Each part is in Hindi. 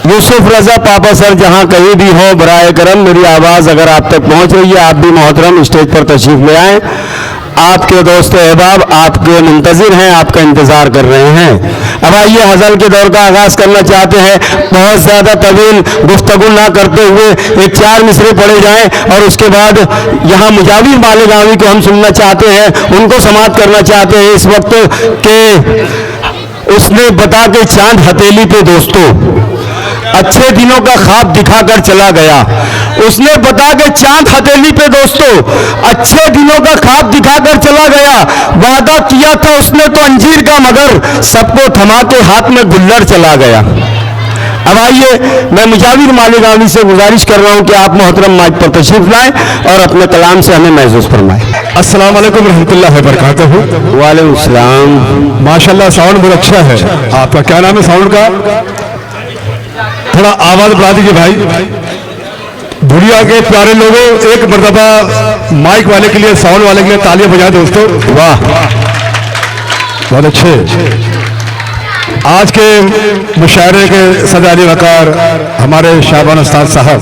यूसुफ रजा पापा सर जहां कहीं भी हो, बराए करम मेरी आवाज़ अगर आप तक पहुंच रही है, आप भी मोहतरम स्टेज पर तशरीफ ले आएँ। आपके दोस्त अहबाब आपके मुंतज़िर हैं, आपका इंतज़ार कर रहे हैं। अब आइए हज़ल के दौर का आगाज़ करना चाहते हैं। बहुत ज़्यादा तवील गुफ्तगू ना करते हुए एक 4 मिसरे पढ़े जाएं और उसके बाद यहाँ मुजाविर मालेगावी को हम सुनना चाहते हैं, उनको समाप्त करना चाहते हैं इस वक्त के उसने बता के चांद हथेली पे दोस्तों अच्छे दिनों का ख्वाब दिखाकर चला गया। उसने बता के चांद हथेली पे दोस्तों अच्छे दिनों का ख्वाब दिखाकर चला गया। वादा किया था उसने तो अंजीर का, मगर सबको थमा के हाथ में गुल्लर चला गया। अब आइए मैं मुजाविर मालेगावी से गुजारिश कर रहा हूं कि आप मोहतरम माइक पर तशरीफ लाएं और अपने कलाम से हमें महसूस फरमाएं। अस्सलाम वालेकुम रहमतुल्लाहि व बरकातहू। वालेकुम सलाम। माशाल्लाह साउंड बहुत अच्छा है। आपका क्या नाम है साउंड का? थोड़ा आवाज बढ़ा दीजिए भाई। दुनिया के प्यारे लोगों, एक मर्तबा माइक वाले के लिए, साउंड वाले के लिए तालियां बजाएं दोस्तों। वाह, बहुत अच्छे। आज के मुशायरे के सदाली वकार हमारे शाबान उस्ताद साहब,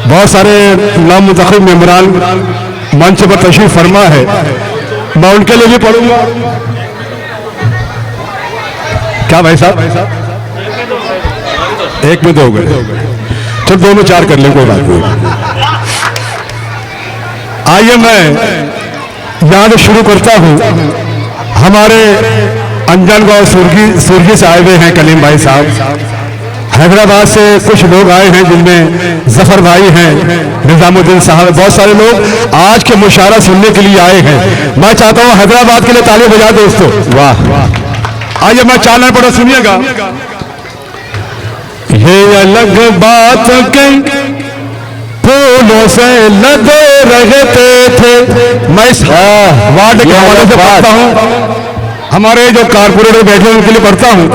बहुत सारे नामुंतखब मेंबरान मंच पर तशरीफ फरमा है। मैं उनके लिए भी पढ़ूंगा। क्या भाई साहब? एक में 2 हो गए, चल 2 में 4 कर लें, कोई बात नहीं। आइए मैं यहां से शुरू करता हूं। हमारे अंजनगांव सुर्गी से आए हुए हैं कलीम भाई साहब। हैदराबाद से कुछ लोग आए हैं जिनमें जफर भाई हैं, निजामुद्दीन साहब, बहुत सारे लोग आज के मुशायरा सुनने के लिए आए हैं। मैं चाहता हूं हैदराबाद के लिए ताली बजा दोस्तों। वाह। आइए मैं 4 लाइन पढ़ा, सुनिएगा। ये अलग बात के फूलों से लदे रहते थे। मैं इस वार्ड के हवाले से पढ़ता हूँ, हमारे जो कारपोरेटर बैठे हैं उनके लिए पढ़ता हूँ।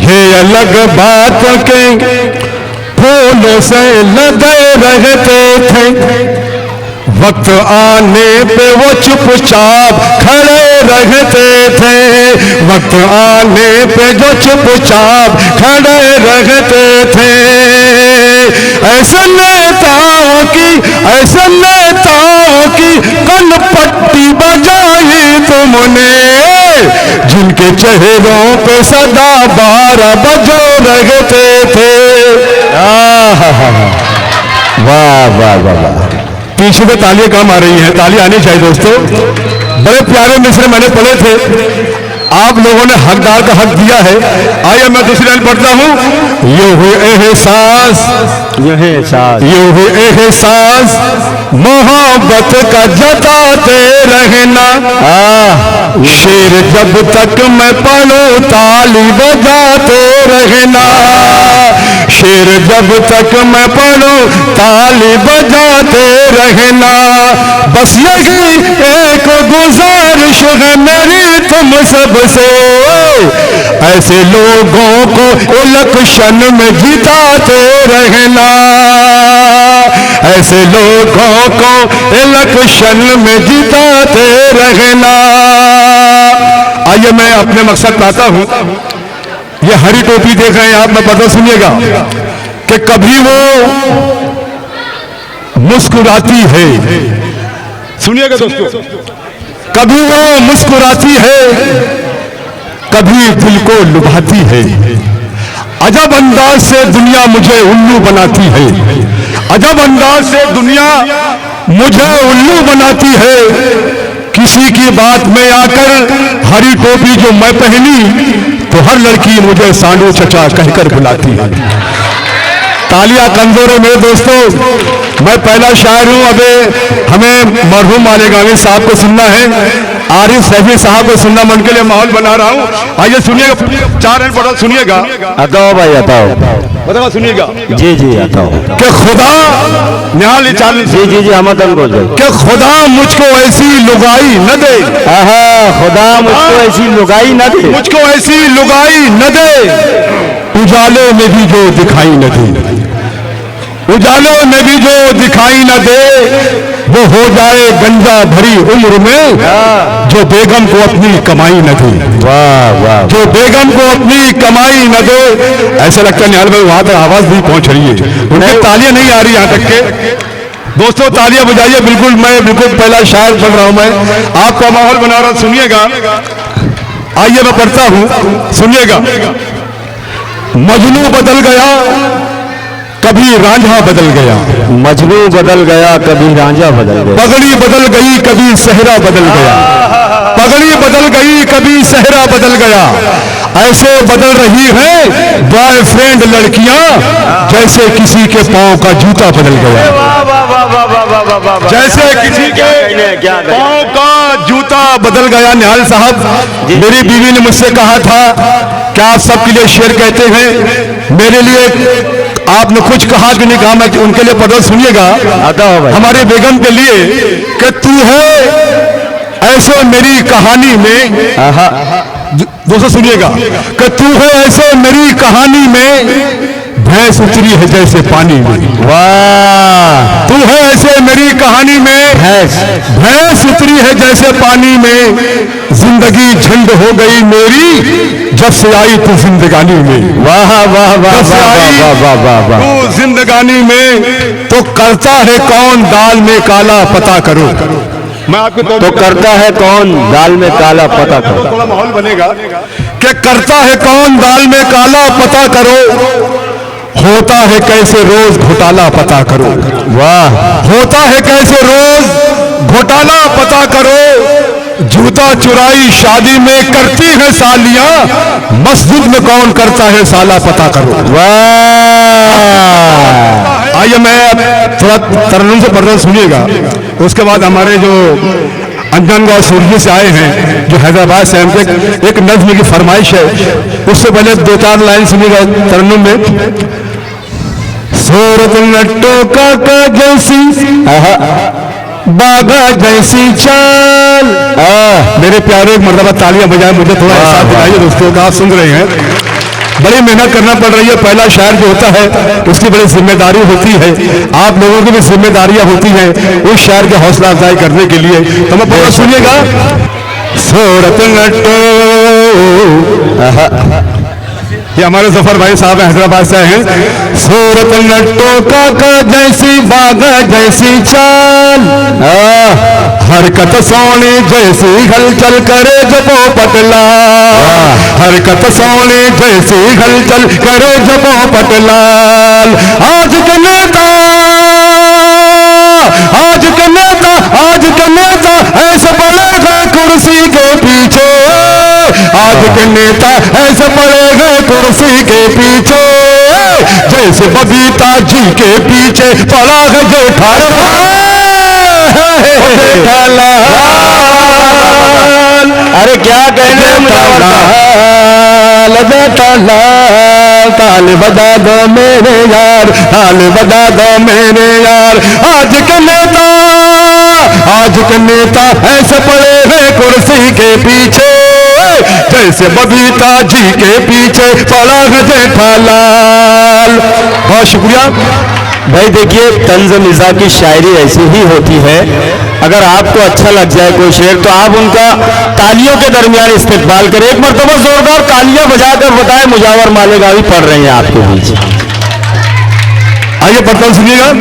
ये अलग बात के फूलों से लदे रहते थे, वक्त आने पे वो चुपचाप खड़े रहते थे। वक्त आने पे जो चुपचाप खड़े रहते थे। ऐसे नेताओं की कल पट्टी बजाई तुमने, जिनके चेहरों पे सदा 12 बजो रहते थे। वाह वाह वाह। पीछे में तालियां कम आ रही हैं, ताली आनी चाहिए दोस्तों। बड़े प्यारे मिसरे मैंने पढ़े थे, आप लोगों ने हकदार का हक दिया है। आइए मैं दूसरी लाइन पढ़ता हूँ। यूं हुए एहसास मोहब्बत का जताते रहना। शेर जब तक मैं पढ़ूं ताली बजाते रहना। शेर जब तक मैं पढ़ूं ताली बजाते रहना। बस यही एक गुजारिश है मेरी तुम सबसे, ऐसे लोगों को इलेक्शन में जिताते रहना। ऐसे लोगों को इलेक्शन में जिताते रहना। आइए मैं अपने मकसद पाता हूं। ये हरी टोपी देख रहे हैं आप, मैं पता सुनिएगा कि कभी वो मुस्कुराती है, सुनिएगा दोस्तों, कभी वो मुस्कुराती है, कभी दिल को लुभाती है। अजब अंदाज से दुनिया मुझे उल्लू बनाती है। अजब अंदाज से दुनिया मुझे उल्लू बनाती है। किसी की बात में आकर हरी टोपी जो मैं पहनी, तो हर लड़की मुझे सांडू चचा कहकर बुलाती है। तालियां कमजोर है मेरे दोस्तों। मैं पहला शायर हूं, अबे हमें मरहूम मालेगावी साहब को सुनना है, आरिफ सैफी साहब को सुनना, मन के लिए माहौल बना रहा हूं। आइए सुनिएगा, 4 लाइन पढ़ा, सुनिएगा। ataओ भाई ataओ, बताओ सुनिएगा। जी जी ataओ। कि खुदा न्याल 40 जी हम बोल रहे कि खुदा मुझको ऐसी लुगाई न दे। खुदा मुझको ऐसी लुगाई न दे, मुझको ऐसी लुगाई न दे, उजाले में भी जो दिखाई न दे। उजालों में भी जो दिखाई न दे, वो हो जाए गंजा भरी उम्र में जो बेगम को अपनी कमाई न दे। वाह वाह, जो बेगम को अपनी कमाई न दे। ऐसा लगता है निहाल भाई वहां तक आवाज नहीं पहुंच रही है, उनकी तालियां नहीं आ रही यहां तक के। दोस्तों तालियां बजाइए। बिल्कुल मैं बिल्कुल पहला शायर पढ़ रहा हूं, मैं आपका माहौल बना रहा, सुनिएगा। आइए मैं पढ़ता हूं, सुनिएगा। मजनू बदल गया कभी रांझा बदल गया, मजनू बदल गया कभी रांझा बदल गया, पगड़ी बदल गई कभी सहरा बदल गया, पगड़ी बदल गई कभी सहरा बदल गया। ऐसे बदल रही है बॉयफ्रेंड लड़कियां जैसे किसी के पांव का जूता बदल गया। जैसे किसी के पांव का जूता बदल गया। निहाल साहब, मेरी बीवी ने मुझसे कहा था क्या आप सबके लिए शेर कहते हैं, मेरे लिए आपने कुछ कहा कि नहीं कहा, मैं उनके लिए पढ़, सुनिएगा। हमारे बेगम के लिए कि तू है ऐसे मेरी कहानी में, दोस्तों सुनिएगा, कि तू है ऐसे मेरी कहानी में भैंस उतरी है जैसे पानी में। वाह, तू है ऐसे मेरी कहानी में भैंस उतरी है जैसे पानी में। जिंदगी झंड हो गई मेरी जब से आई तू जिंदगानी में। वाह वाह वाह वाह वाह वाह, तू जिंदगानी में तो करता है कौन दाल में काला पता करो। मैं आपको तो करता है कौन दाल में काला पता करो। थोड़ा माहौल बनेगा कि करता है कौन दाल में काला पता करो। होता है कैसे रोज घोटाला पता करो। वाह, होता है कैसे रोज घोटाला पता करो। जूता चुराई शादी में करती है सालियां, मस्जिद में कौन करता है साला पता करो। वाह, आइए मैं थोड़ा तरन्नुम से पढ़ना सुनिएगा। उसके बाद हमारे जो अंजनगांव सूर्य से आए हैं, जो हैदराबाद से हमसे एक नज्म की फरमाइश है, उससे पहले दो चार लाइन सुनिएगा तरन्नुम में। सूरत लट्टो का जैसी बागा जैसी चाल। मेरे प्यारे मर्दबा तालियां बजाए, मुझे थोड़ा एहसास दिलाइए दोस्तों का, आप सुन रहे हैं। बड़ी मेहनत करना पड़ रही है। पहला शायर जो होता है उसकी बड़ी जिम्मेदारी होती है, आप लोगों की भी जिम्मेदारियां होती हैं उस शायर की हौसला अफजाई करने के लिए। तो मैं पूरा सुनिएगा। सूरत लट्टो, ये हमारे जफर भाई साहब हैदराबाद से आए हैं। सूरत लट्टो का जैसी बागा जैसी चाल, हरकत सोने जैसी हलचल करे जबो पटला। हरकत सोने जैसी हलचल करे जबो पटलाल। आज के नेता, आज के नेता, आज के नेता ऐसे पड़े गए कुर्सी के पीछे। आज के नेता ऐसे पड़े गए कुर्सी के पीछे जैसे बबीता जी के पीछे पड़ा है जेठालाल। अरे क्या कहने जेठालाल, ताल बजा दो मेरे यार, ताल बजा दो मेरे यार। आज के नेता, आज के नेता ऐसे पड़े हैं कुर्सी के पीछे जैसे बबीता जी के पीछे पड़ा है जेठालाल। बहुत शुक्रिया भाई। देखिए, तंज़ मिज़ा की शायरी ऐसी ही होती है। अगर आपको अच्छा लग जाए कोई शेर तो आप उनका तालियों के दरमियान इस्तेकबाल करें। एक मरतबा जोरदार तालियां बजाकर बताएं मुजावर मालेगावी पढ़ रहे हैं आपके बीच। आइए पढ़ता सुनिएगा।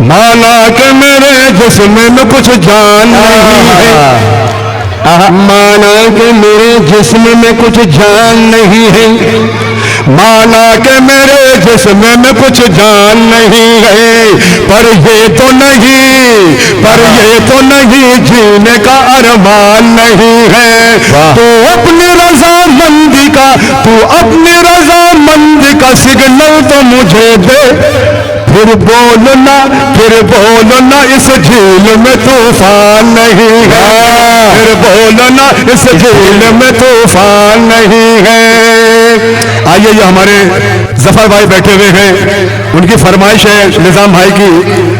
माना के मेरे जिस्म में कुछ जान नहीं है, माना के मेरे जिस्म में कुछ जान नहीं है। माना के मेरे जिस्म में कुछ जान नहीं है, पर ये तो नहीं, पर ये तो नहीं जीने का अरमान नहीं है। तो अपनी रजामंदी का, तू अपनी रजामंदी का सिग्नल तो मुझे दे। फिर बोलना, फिर बोलना इस झील में तूफान नहीं है। फिर बोलना इस झील में तूफान नहीं है। आइए, ये हमारे जफर भाई बैठे हुए हैं, उनकी फरमाइश है निजाम भाई की।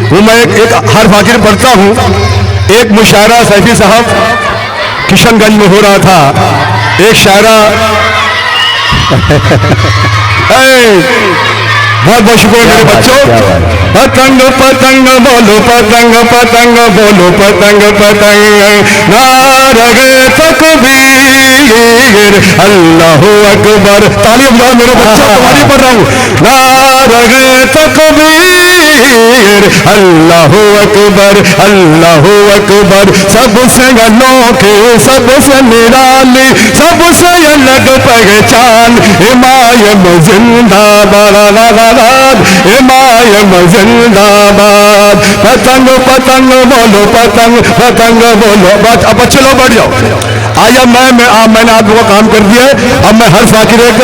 वो मैं एक हर फाकिर पढ़ता हूँ। एक मुशायरा सैफी साहब किशनगंज में हो रहा था। एक शायरा बहुत बहुत शुक्रिया मेरे बच्चों। पतंग पतंग बोलो पतंग पतंग बोलो पतंग पतंग नारे तकबीर अल्लाह अकबर। ताली बजाओ मेरे बच्चों, तुम्हारी पढ़ रहा हूँ। नारे तकबीर अल्लाह अकबर अल्लाह अकबर। सबसे अनोखी सबसे निराली सबसे अलग पहचान इमाम जिंदाबाद इमाम जिंदाबाद। पतंग पतंग बोलो पतंग पतंग बोलो। बस अब अच्छे लोग बैठ जाओ। आया मैंने आप लोगों का काम कर दिया है। अब मैं हर फाकिर एक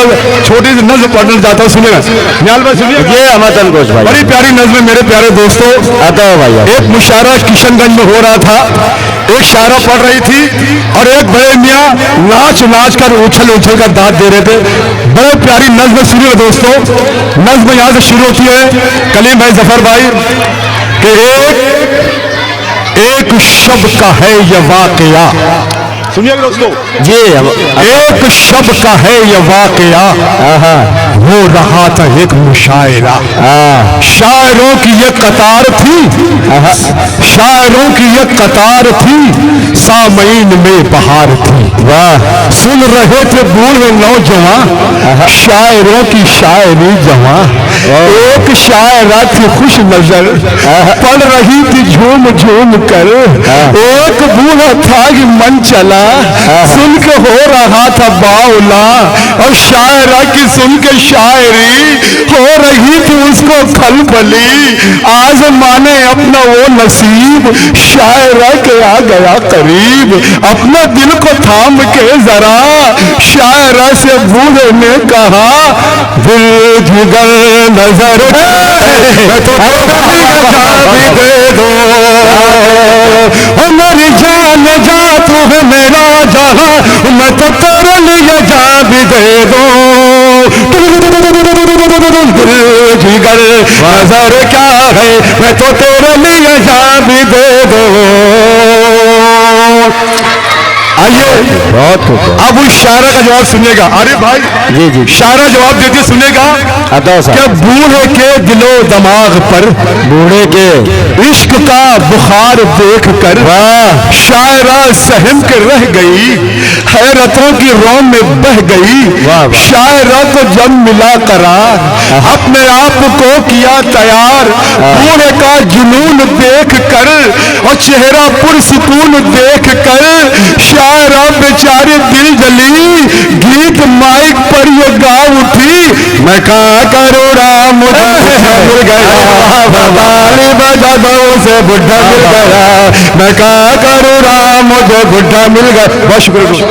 छोटी सी नज्म पढ़ना चाहता हूँ, सुनिएगा न्याल भाई सुनिए। ये अमतन घोष भाई बड़ी प्यारी नज्म है मेरे प्यारे दोस्तों। आता है भाई। एक मुशायरा किशनगंज में हो रहा था, एक शायरा पढ़ रही थी और एक बड़े मियाँ नाच नाच कर उछल उछल कर दाद दे रहे थे। बड़े प्यारी नज्म सुनिए दोस्तों। नज्म यहाँ से शुरू होती है कलीम भाई जफर भाई कि एक शब का है ये वाकया। सुनिएगा दोस्तों जी एक शब का है ये वाकया हो रहा था एक मुशायरा। शायरों की ये कतार थी शायरों की ये कतार थी सामईन में बहार थी। वाह सुन रहे थे बूढ़े नौजवान शायरों की शायरी जवां। एक शायरा थी खुश नजर पढ़ रही थी झूम झूम कर। एक बूढ़ा था कि मन चला सुन के हो रहा था बाउला और शायरा की सुन के शायरी हो रही थी उसको खलबली। आज माने अपना वो नसीब शायरा के आ गया करीब। अपने दिल को थाम के जरा शायरा से बूढ़े ने कहा दिल जिगर नजर तो दे दो मेरी जान जा तू है मेरा जहां मैं तो तेरे लिए जा भी दे दो। जिगर नजर क्या है मैं तो तेरे लिए जा भी दे दो। आइए बहुत अब उस शायरा का जवाब सुनिएगा। अरे भाई जी जी शायरा जवाब देती सुनिएगा क्या बूढ़े के दिलो दिमाग पर बूढ़े के इश्क का बुखार देख कर शायरा सहम के रह गई हैरतों की रोम में बह गई। शायरा को जब मिला करार अपने आप को किया तैयार बूढ़े का जुनून देख कर और चेहरा पुरसुकून देख कर शायरा बेचारी दिल जली गीत माइक पर ये गा उठी मैं कहा करूँ राम मुझे मिल गया ताली बजा दो से बुढ़ा मिल गया मैं कहा करूँ राम मुझे बुढ़ा मिल गया। बहुत शुक्रिया।